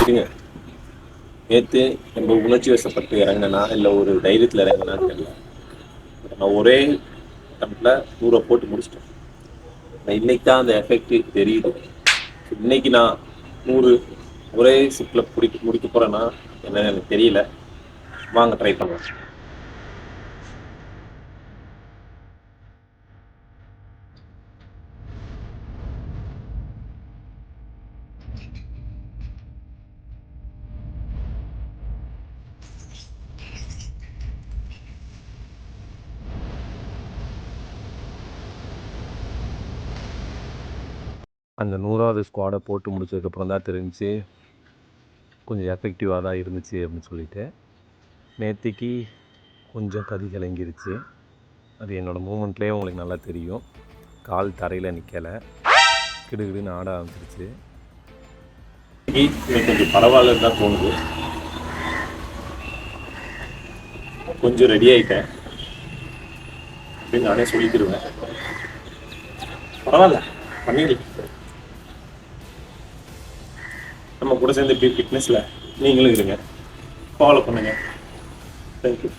இருங்க. நேற்று நம்ம உணர்ச்சி வசப்பட்டு இறங்கினா இல்லை ஒரு தைரியத்தில் இறங்கினான்னு தெரியல. நான் ஒரே அட்டம்ப்ட்ல 100 போட்டு முடிச்சிட்டேன். நான் இன்னைக்கு தான் அந்த எஃபெக்ட் தெரியுது. இன்னைக்கு நான் 100 ஒரே சிப்பில் முடிக்க போகிறேன்னா என்னன்னு எனக்கு தெரியல. வாங்க ட்ரை பண்ணலாம். அந்த 100வது ஸ்குவாடை போட்டு முடிச்சதுக்கப்புறம் தான் தெரிஞ்சு கொஞ்சம் எஃபெக்டிவாக தான் இருந்துச்சு அப்படின்னு சொல்லிட்டு. நேற்றுக்கு கொஞ்சம் கதி கலங்கிருச்சு. அது என்னோடய மூமெண்ட்லேயே உங்களுக்கு நல்லா தெரியும். கால் தரையில் நிற்கலை, கிடுகிடுன்னு ஆட ஆரம்பிச்சிருச்சு. கொஞ்சம் பரவாயில்லன்னு தான் தோணுது. கொஞ்சம் ரெடி ஆகிட்டேன் அப்படின்னு நானே சொல்லிக்கிடுவேன். பரவாயில்ல, பண்ணிடலாம். நம்ம கூட சேர்ந்து இப்படி ஃபிட்னஸில் நீங்களும் இருங்க, ஃபாலோ பண்ணுங்கள். தேங்க்யூ.